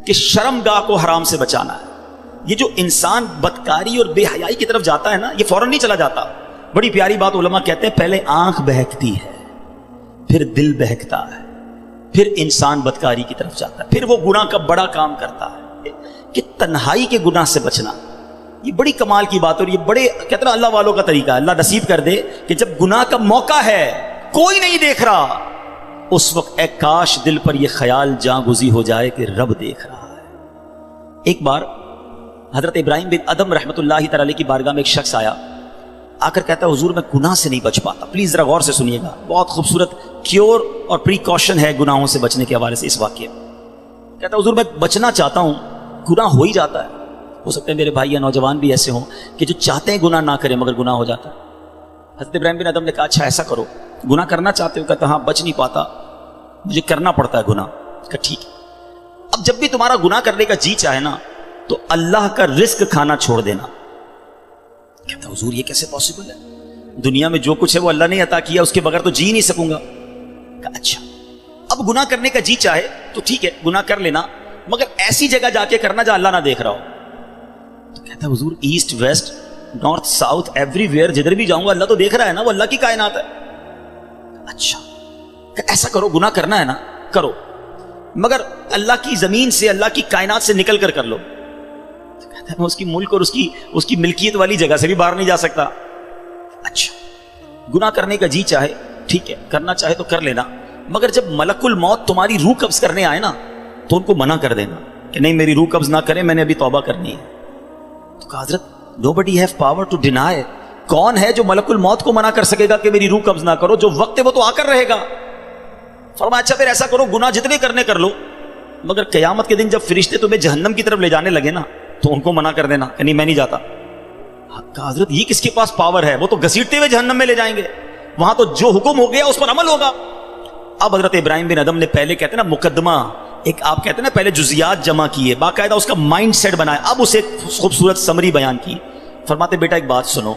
کہ شرمگاہ کو حرام سے بچانا ہے. یہ جو انسان بدکاری اور بے حیائی کی طرف جاتا ہے نا، یہ فوراً نہیں چلا جاتا. بڑی پیاری بات علماء کہتے ہیں، پہلے آنکھ بہکتی ہے، پھر دل بہکتا ہے، پھر انسان بدکاری کی طرف جاتا ہے، پھر وہ گناہ کا بڑا کام کرتا ہے. کہ تنہائی کے گناہ سے بچنا یہ بڑی کمال کی بات ہے، اور یہ بڑے کہتے ہیں اللہ والوں کا طریقہ ہے. اللہ نصیب کر دے کہ جب گناہ کا موقع ہے، کوئی نہیں دیکھ رہا، اس وقت اے کاش دل پر یہ خیال جاں گزی ہو جائے کہ رب دیکھ رہا ہے. ایک بار حضرت ابراہیم بن ادم رحمۃ اللہ تعالی کی بارگاہ میں ایک شخص آیا، آ کر کہتا ہے حضور میں گناہ سے نہیں بچ پاتا. پلیز ذرا غور سے سنیے گا، بہت خوبصورت کیور اور پریکاشن ہے گناہوں سے بچنے کے حوالے سے اس واقعے میں. کہتا ہے حضور میں بچنا چاہتا ہوں، گناہ ہو ہی جاتا ہے. ہو سکتا ہے میرے بھائی یا نوجوان بھی ایسے ہوں کہ جو چاہتے ہیں گناہ نہ کریں مگر گناہ ہو جاتا ہے. حضرت ابراہیم بن ادم نے کہا اچھا ایسا کرو، گناہ کرنا چاہتے ہو؟ کہتا ہاں بچ نہیں پاتا، مجھے کرنا پڑتا ہے گناہ. کہا ٹھیک ہے، اب جب بھی تمہارا گناہ کرنے کا جی چاہے نا تو اللہ کا رزق کھانا چھوڑ دینا. کہتا حضور یہ کیسے پاسبل ہے؟ دنیا میں جو کچھ ہے وہ اللہ نے عطا کیا، اس کے بغیر تو جی نہیں سکوں گا. کہا اچھا اب گناہ کرنے کا جی چاہے تو ٹھیک ہے گناہ کر لینا، مگر ایسی جگہ جا کے کرنا جہاں اللہ نہ دیکھ رہا ہو. تو کہتا ہے حضور east west north south every where جدھر بھی جاؤں گا اللہ تو دیکھ رہا ہے نا، وہ اللہ کی کائنات ہے. اچھا ایسا کرو، گناہ کرنا ہے نا کرو، مگر اللہ کی زمین سے اللہ کی کائنات سے نکل کر لو. تو کہتا ہے میں اس کی ملک اور اس کی ملکیت والی جگہ سے بھی باہر نہیں جا سکتا. اچھا گناہ کرنے کا جی چاہے ٹھیک ہے کرنا چاہے تو کر لینا، مگر جب ملک الموت تمہاری روح قبض کرنے آئے نا تو ان کو منع کر دینا کہ نہیں میری روح قبض نہ کریں، میں نے ابھی توبہ کرنی ہے. تو کہا حضرت nobody have power to deny. کون ہے جو ملک الموت کو منع کر سکے گا کہ میری روح قبض نہ کرو؟ جو وقت ہے وہ تو آ کر رہے گا. فرمایا اچھا پھر ایسا کرو گناہ جتنے کرنے کر لو، مگر قیامت کے دن جب فرشتے تمہیں جہنم کی طرف لے جانے لگے نا تو ان کو منع کر دینا کہ نہیں میں نہیں جاتا. کہا حضرت یہ کس کے پاس پاور ہے؟ وہ تو گھسیٹتے ہوئے جہنم میں لے جائیں گے، وہاں تو جو حکم ہو گیا اس پر عمل ہوگا. اب حضرت ابراہیم بن ادم نے پہلے کہتے ہیں نا مقدمہ، ایک آپ کہتے ہیں نا پہلے جزیات جمع کیے، باقاعدہ اس کا مائنڈ سیٹ بنایا، اب اسے خوبصورت سمری بیان کی. فرماتے بیٹا ایک بات سنو،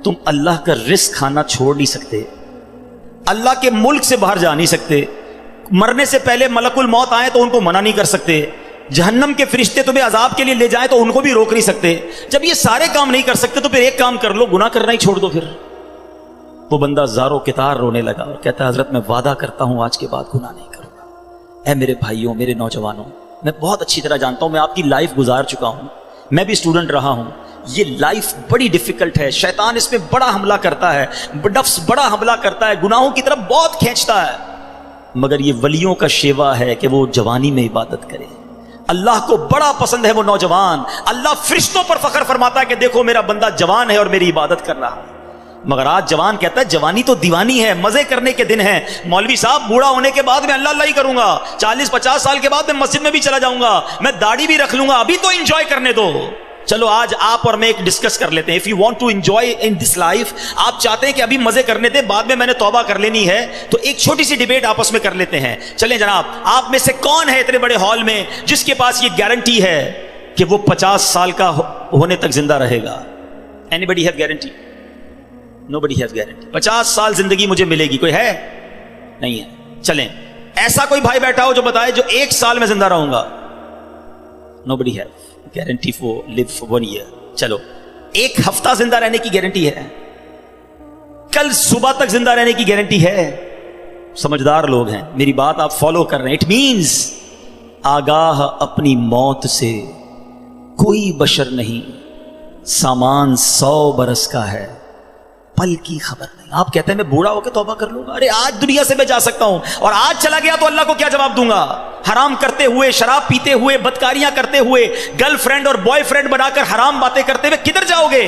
تم اللہ کا رزق کھانا چھوڑ نہیں سکتے، اللہ کے ملک سے باہر جا نہیں سکتے، مرنے سے پہلے ملک الموت آئے تو ان کو منع نہیں کر سکتے، جہنم کے فرشتے تمہیں عذاب کے لیے لے جائیں تو ان کو بھی روک نہیں سکتے. جب یہ سارے کام نہیں کر سکتے تو پھر ایک کام کر لو، گناہ کرنا ہی چھوڑ دو. پھر وہ بندہ زاروں کتار رونے لگا اور کہتا ہے حضرت میں وعدہ کرتا ہوں آج کے بعد گناہ نہیں کروں گا. اے میرے بھائیوں میرے نوجوانوں، میں بہت اچھی طرح جانتا ہوں، میں آپ کی لائف گزار چکا ہوں، میں بھی اسٹوڈنٹ رہا ہوں. یہ لائف بڑی ڈیفیکلٹ ہے، شیطان اس میں بڑا حملہ کرتا ہے، نفس بڑا حملہ کرتا ہے، گناہوں کی طرف بہت کھینچتا ہے. مگر یہ ولیوں کا شیوا ہے کہ وہ جوانی میں عبادت کرے. اللہ کو بڑا پسند ہے وہ نوجوان. اللہ فرشتوں پر فخر فرماتا ہے کہ دیکھو میرا بندہ جوان ہے اور میری عبادت کر رہا ہے. مگر آج جوان کہتا ہے جوانی تو دیوانی ہے، مزے کرنے کے دن ہیں. مولوی صاحب بوڑھا ہونے کے بعد میں اللہ اللہ ہی کروں گا، 40-50 سال کے بعد میں مسجد میں بھی چلا جاؤں گا، میں داڑھی بھی رکھ لوں گا، ابھی تو انجوائے کرنے دو. چلو آج آپ اور میں ایک ڈسکس کر لیتے ہیں. If you want to enjoy in this life, آپ چاہتے ہیں کہ ابھی مزے کرنے دیں، بعد میں نے توبہ کر لینی ہے، تو ایک چھوٹی سی ڈیبیٹ آپس میں کر لیتے ہیں. چلیں جناب، آپ میں سے کون ہے اتنے بڑے ہال میں جس کے پاس یہ گارنٹی ہے کہ وہ 50 سال کا ہونے تک زندہ رہے گا؟ Anybody have guarantee? Nobody has guarantee. 50 سال زندگی مجھے ملے گی، کوئی ہے؟ نہیں ہے. چلیں ایسا کوئی بھائی بیٹھا ہو جو بتائے جو 1 سال میں زندہ رہوں گا؟ Nobody has guarantee for live for 1 year. چلو 1 ہفتہ زندہ رہنے کی گارنٹی ہے، کل صبح تک زندہ رہنے کی گارنٹی ہے. سمجھدار لوگ ہیں، میری بات آپ فالو کر رہے ہیں. اٹ مینز آگاہ اپنی موت سے کوئی بشر نہیں، سامان 100 برس کا ہے، پل کی خبر نہیں. آپ کہتے ہیں میں بوڑھا ہو کے توبہ کر لوں گا. ارے آج دنیا سے میں جا سکتا ہوں، اور آج چلا گیا تو اللہ کو کیا جواب دوں گا؟ حرام کرتے ہوئے، شراب پیتے ہوئے، بدکاریاں کرتے ہوئے، گرل فرینڈ اور بوائے فرینڈ بنا کر حرام باتیں کرتے ہوئے کدھر جاؤ گے؟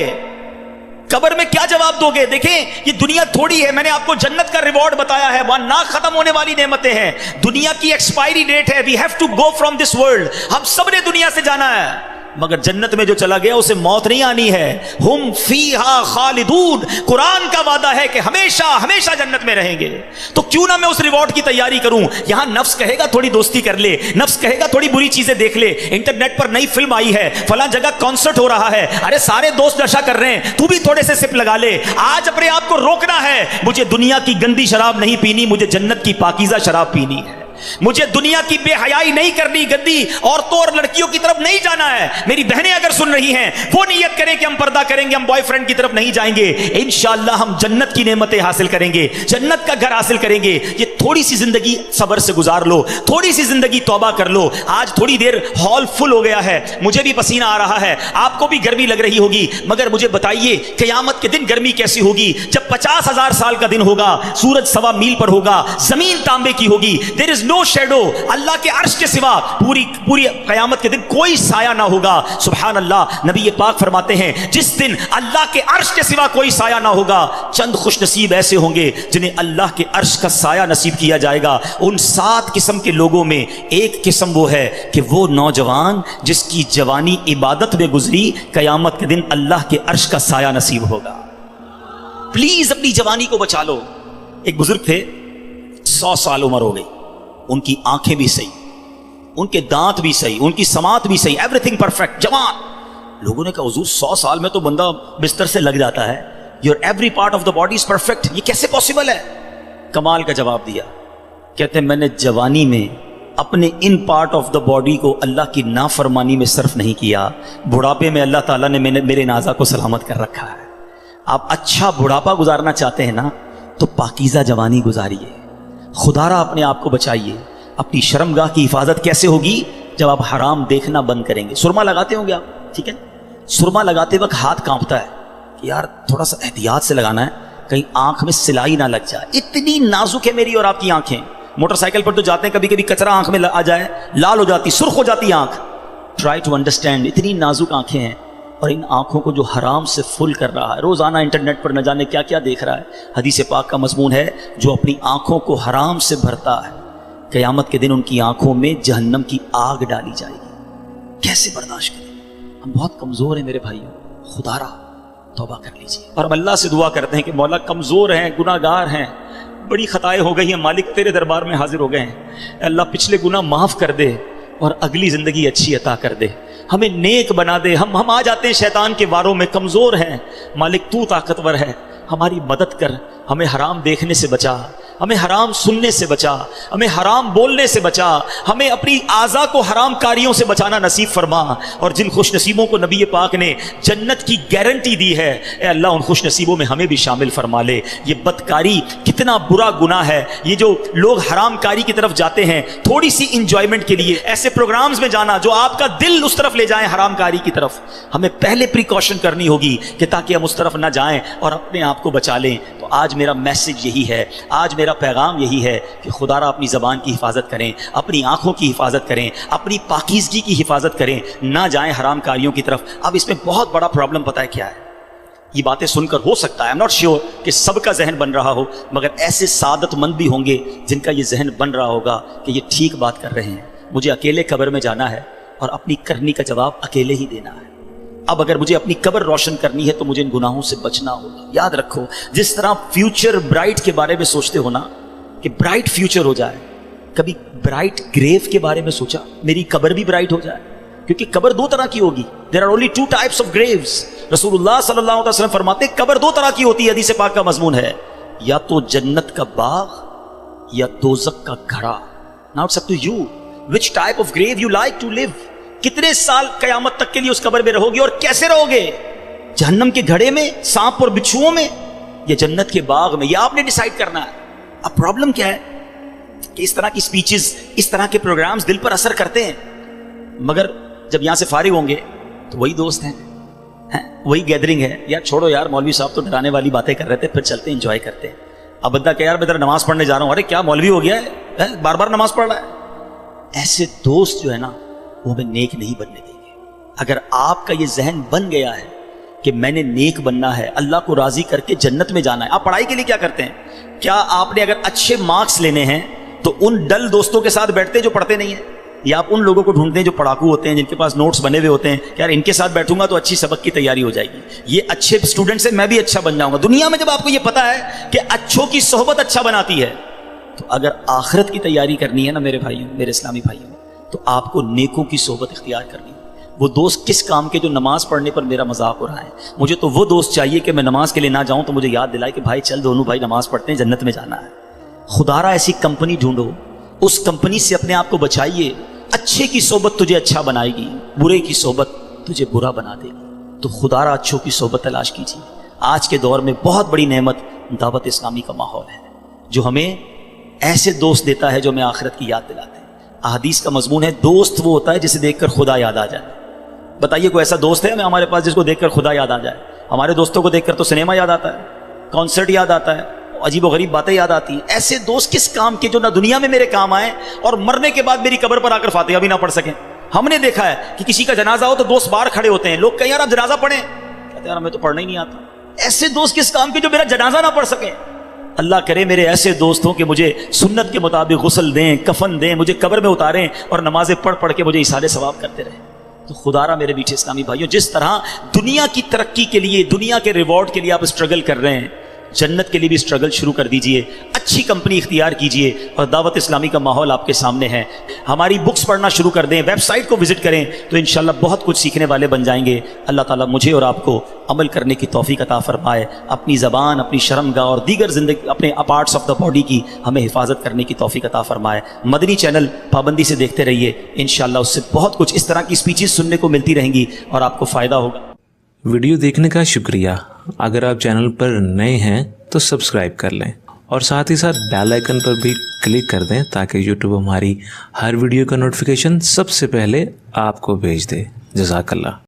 قبر میں کیا جواب دو گے؟ دیکھیں یہ دنیا تھوڑی ہے، میں نے آپ کو جنت کا ریوارڈ بتایا ہے، وہاں نہ ختم ہونے والی نعمتیں ہیں. دنیا کی ایکسپائری ڈیٹ ہے، we have to go from this world. ہم سب نے دنیا سے جانا ہے، مگر جنت میں جو چلا گیا اسے موت نہیں آنی ہے. ہم فیہا خالدون، قرآن کا وعدہ ہے کہ ہمیشہ ہمیشہ جنت میں رہیں گے. تو کیوں نہ میں اس ریوارڈ کی تیاری کروں؟ یہاں نفس کہے گا تھوڑی دوستی کر لے، نفس کہے گا تھوڑی بری چیزیں دیکھ لے، انٹرنیٹ پر نئی فلم آئی ہے، فلاں جگہ کانسرٹ ہو رہا ہے، ارے سارے دوست نشہ کر رہے ہیں، تو بھی تھوڑے سے سپ لگا لے. آج اپنے آپ کو روکنا ہے، مجھے دنیا کی گندی شراب نہیں پینی، مجھے جنت کی پاکیزہ شراب پینی ہے. مجھے دنیا کی بے حیائی نہیں کرنی, گندی عورتوں اور لڑکیوں کی طرف نہیں جانا ہے. میری بہنیں اگر سن رہی ہیں وہ نیت کریں کہ ہم پردہ کریں گے, ہم بوائے فرینڈ کی طرف نہیں جائیں گے, انشاءاللہ ہم جنت کی نعمتیں حاصل کریں گے, جنت کا گھر حاصل کریں گے. یہ تھوڑی سی زندگی صبر سے گزار لو, تھوڑی سی زندگی توبہ کر لو. آج تھوڑی دیر ہال فل ہو گیا ہے, مجھے بھی پسینہ آ رہا ہے, آپ کو بھی گرمی لگ رہی ہوگی, مگر مجھے بتائیے قیامت کے دن گرمی کیسی ہوگی جب 50,000 سال کا دن ہوگا, سورج 1.25 میل پر ہوگا, زمین تانبے کی ہوگی, there is no shadow, اللہ کے عرش کے سوا پوری قیامت کے دن کوئی سایہ نہ ہوگا. سبحان اللہ. نبی پاک فرماتے ہیں جس دن اللہ کے عرش کے سوا کوئی سایہ نہ ہوگا, چند خوش نصیب ایسے ہوں گے جنہیں اللہ کے عرش کا سایہ نصیب کیا جائے گا. ان 7 قسم کے لوگوں میں ایک قسم وہ ہے کہ وہ نوجوان جس کی جوانی عبادت میں گزری, قیامت کے دن اللہ کے عرش کا سایہ نصیب ہوگا. پلیز اپنی جوانی کو بچا لو. ایک بزرگ تھے, 100 سال عمر ہو گئی, ان کی آنکھیں بھی صحیح, ان کے دانت بھی صحیح, ان کی سماعت بھی صحیح, ایوری تھنگ پرفیکٹ, جوان. لوگوں نے کہا حضور 100 سال میں تو بندہ بستر سے لگ جاتا ہے, your every part of the body is perfect, یہ کیسے پاسبل ہے؟ کمال کا جواب دیا. کہتے ہیں میں نے جوانی میں اپنے in part of the body کو اللہ کی نافرمانی میں صرف نہیں کیا, بڑھاپے میں اللہ تعالیٰ نے میرے نازا کو سلامت کر رکھا ہے. آپ اچھا بڑھاپا گزارنا چاہتے ہیں نا تو پاکیزہ جوانی گزاریے, خدا را اپنے آپ کو بچائیے. اپنی شرمگاہ کی حفاظت کیسے ہوگی؟ جب آپ حرام دیکھنا بند کریں گے. سرما لگاتے ہوں گے آپ, ٹھیک ہے, سرما لگاتے وقت ہاتھ کانپتا ہے کہ یار تھوڑا سا احتیاط سے لگانا ہے, کہیں آنکھ میں سلائی نہ لگ جائے. اتنی نازک ہے میری اور آپ کی آنکھیں. موٹر سائیکل پر تو جاتے ہیں, کبھی کبھی کچرا آنکھ میں آ جائے, لال ہو جاتی, سرخ ہو جاتی آنکھ. ٹرائی ٹو انڈرسٹینڈ, اتنی نازک آنکھیں ہیں, اور ان آنکھوں کو جو حرام سے فل کر رہا ہے, روزانہ انٹرنیٹ پر نہ جانے کیا کیا دیکھ رہا ہے. حدیث پاک کا مضمون ہے جو اپنی آنکھوں کو حرام سے بھرتا ہے, قیامت کے دن ان کی آنکھوں میں جہنم کی آگ ڈالی جائے گی. کیسے برداشت کریں؟ ہم بہت کمزور ہیں میرے بھائیوں, خدا را توبہ کر لیجیے. اور ہم اللہ سے دعا کرتے ہیں کہ مولا کمزور ہیں, گناہ گار ہیں, بڑی خطائیں ہو گئی ہیں, مالک تیرے دربار میں حاضر ہو گئے ہیں. اللہ پچھلے گناہ معاف کر دے اور اگلی زندگی اچھی عطا کر دے, ہمیں نیک بنا دے. ہم آ جاتے ہیں شیطان کے واروں میں, کمزور ہیں. مالک تو طاقتور ہے, ہماری مدد کر, ہمیں حرام دیکھنے سے بچا, ہمیں حرام سننے سے بچا, ہمیں حرام بولنے سے بچا, ہمیں اپنی اعضاء کو حرام کاریوں سے بچانا نصیب فرما. اور جن خوش نصیبوں کو نبی پاک نے جنت کی گارنٹی دی ہے, اے اللہ ان خوش نصیبوں میں ہمیں بھی شامل فرما لے. یہ بدکاری کتنا برا گناہ ہے. یہ جو لوگ حرام کاری کی طرف جاتے ہیں تھوڑی سی انجوائمنٹ کے لیے, ایسے پروگرامز میں جانا جو آپ کا دل اس طرف لے جائیں حرام کاری کی طرف, ہمیں پہلے پریکاشن کرنی ہوگی کہ تاکہ ہم اس طرف نہ جائیں اور اپنے آپ کو بچا لیں. تو آج میرا میسج یہی ہے, آج میرا پیغام یہی ہے کہ خدا را اپنی زبان کی حفاظت کریں, اپنی آنکھوں کی حفاظت کریں, اپنی پاکیزگی کی حفاظت کریں, نہ جائیں حرام کاریوں کی طرف. اب اس میں بہت بڑا پرابلم پتہ ہے کیا ہے؟ یہ باتیں سن کر ہو سکتا ہے, I'm not sure کہ سب کا ذہن بن رہا ہو, مگر ایسے سعادت مند بھی ہوں گے جن کا یہ ذہن بن رہا ہوگا کہ یہ ٹھیک بات کر رہے ہیں, مجھے اکیلے قبر میں جانا ہے اور اپنی کرنی کا جواب اکیلے ہی دینا ہے. اب اگر مجھے اپنی قبر روشن کرنی ہے تو مجھے ان گناہوں سے بچنا ہوگا. یاد رکھو, جس طرح فیوچر برائٹ کے بارے میں سوچتے ہو نا کہ برائٹ فیوچر ہو جائے, کبھی برائٹ گریو کے بارے میں سوچا میری قبر بھی برائٹ ہو جائے؟ کیونکہ قبر 2 طرح کی ہوگی. There are only 2 types of graves. رسول اللہ صلی اللہ علیہ وسلم فرماتے ہیں قبر 2 طرح کی ہوتی ہے, حدیث پاک کا مضمون ہے, یا تو جنت کا باغ یا دوزخ کا گھڑا. Now it's up to you which type of grave you like to live. کتنے سال قیامت تک کے لیے اس قبر میں رہو گے اور کیسے رہو گے؟ جہنم کے گھڑے میں, سانپ اور بچھوؤں میں, یا جنت کے باغ میں؟ یہ آپ نے ڈیسائیڈ کرنا ہے. اب پرابلم کیا ہے کہ اس طرح کی سپیچز, اس طرح کے پروگرامز دل پر اثر کرتے ہیں, مگر جب یہاں سے فارغ ہوں گے تو وہی دوست ہیں, وہی گیدرنگ ہے. یار چھوڑو یار, مولوی صاحب تو ڈرانے والی باتیں کر رہے تھے, پھر چلتے ہیں انجوائے کرتے ہیں. اب بندہ کہ یار میں ذرا نماز پڑھنے جا رہا ہوں, ارے کیا مولوی ہو گیا ہے, بار بار نماز پڑھ رہا ہے. ایسے دوست جو ہے نا وہ ہمیں نیک نہیں بننے دیں گے. اگر آپ کا یہ ذہن بن گیا ہے کہ میں نے نیک بننا ہے, اللہ کو راضی کر کے جنت میں جانا ہے. آپ پڑھائی کے لیے کیا کرتے ہیں؟ کیا آپ نے اگر اچھے مارکس لینے ہیں تو ان ڈل دوستوں کے ساتھ بیٹھتے ہیں جو پڑھتے نہیں ہیں, یا آپ ان لوگوں کو ڈھونڈتے ہیں جو پڑھاکو ہوتے ہیں, جن کے پاس نوٹس بنے ہوئے ہوتے ہیں کہ یار ان کے ساتھ بیٹھوں گا تو اچھی سبق کی تیاری ہو جائے گی, یہ اچھے اسٹوڈنٹ سے میں بھی اچھا بن جاؤں گا. دنیا میں جب آپ کو یہ پتا ہے کہ اچھوں کی صحبت اچھا بناتی ہے, تو اگر آخرت کی تیاری کرنی ہے نا میرے بھائیوں, میرے اسلامی بھائیوں, تو آپ کو نیکوں کی صحبت اختیار کرنی ہے. وہ دوست کس کام کے جو نماز پڑھنے پر میرا مذاق ہو رہا ہے؟ مجھے تو وہ دوست چاہیے کہ میں نماز کے لیے نہ جاؤں تو مجھے یاد دلائے کہ بھائی چل دونوں بھائی نماز پڑھتے ہیں, جنت میں جانا ہے. خدا را ایسی کمپنی ڈھونڈو, اس کمپنی سے اپنے آپ کو بچائیے. اچھے کی صحبت تجھے اچھا بنائے گی, برے کی صحبت تجھے برا بنا دے گی. تو خدا را اچھوں کی صحبت تلاش کیجیے. آج کے دور میں بہت بڑی نعمت دعوت اسلامی کا ماحول ہے, جو ہمیں ایسے دوست دیتا ہے جو ہمیں آخرت کی یاد دلاتے ہیں. احادیث کا مضمون ہے دوست وہ ہوتا ہے جسے دیکھ کر خدا یاد آ جائے. بتائیے کوئی ایسا دوست ہے ہمارے پاس جس کو دیکھ کر خدا یاد آ جائے؟ ہمارے دوستوں کو دیکھ کر تو سنیما یاد آتا ہے, کانسرٹ یاد آتا ہے, عجیب و غریب باتیں یاد آتی ہیں. ایسے دوست کس کام کے جو نہ دنیا میں میرے کام آئیں اور مرنے کے بعد میری قبر پر آ کر فاتحہ بھی نہ پڑھ سکیں. ہم نے دیکھا ہے کہ کسی کا جنازہ ہو تو دوست باہر کھڑے ہوتے ہیں, لوگ کہیں یار آپ جنازہ پڑھیں, کہتے ہیں یار ہمیں تو پڑھنا ہی نہیں آتا. ایسے دوست کس کام کے جو میرا جنازہ نہ پڑھ سکیں؟ اللہ کرے میرے ایسے دوست ہوں کہ مجھے سنت کے مطابق غسل دیں, کفن دیں, مجھے قبر میں اتاریں اور نمازیں پڑھ پڑھ کے مجھے ایصال ثواب کرتے رہیں. تو خدا را میرے میٹھے اسلامی بھائیوں, جس طرح دنیا کی ترقی کے لیے, دنیا کے ریوارڈ کے لیے آپ اسٹرگل کر رہے ہیں, جنت کے لیے بھی اسٹرگل شروع کر دیجئے. اچھی کمپنی اختیار کیجئے اور دعوت اسلامی کا ماحول آپ کے سامنے ہے. ہماری بکس پڑھنا شروع کر دیں, ویب سائٹ کو وزٹ کریں, تو انشاءاللہ بہت کچھ سیکھنے والے بن جائیں گے. اللہ تعالیٰ مجھے اور آپ کو عمل کرنے کی توفیق عطا فرمائے. اپنی زبان, اپنی شرمگاہ اور دیگر زندگی اپنے پارٹس آف دا باڈی کی ہمیں حفاظت کرنے کی توفیق عطا فرمائے. مدنی چینل پابندی سے دیکھتے رہیے, انشاءاللہ اس سے بہت کچھ اس طرح کی اسپیچز سننے کو ملتی رہیں گی اور آپ کو فائدہ ہوگا. ویڈیو دیکھنے کا شکریہ. اگر آپ چینل پر نئے ہیں تو سبسکرائب کر لیں اور ساتھ ہی ساتھ بیل آئیکن پر بھی کلک کر دیں تاکہ یوٹیوب ہماری ہر ویڈیو کا نوٹیفیکیشن سب سے پہلے آپ کو بھیج دے. جزاک اللہ.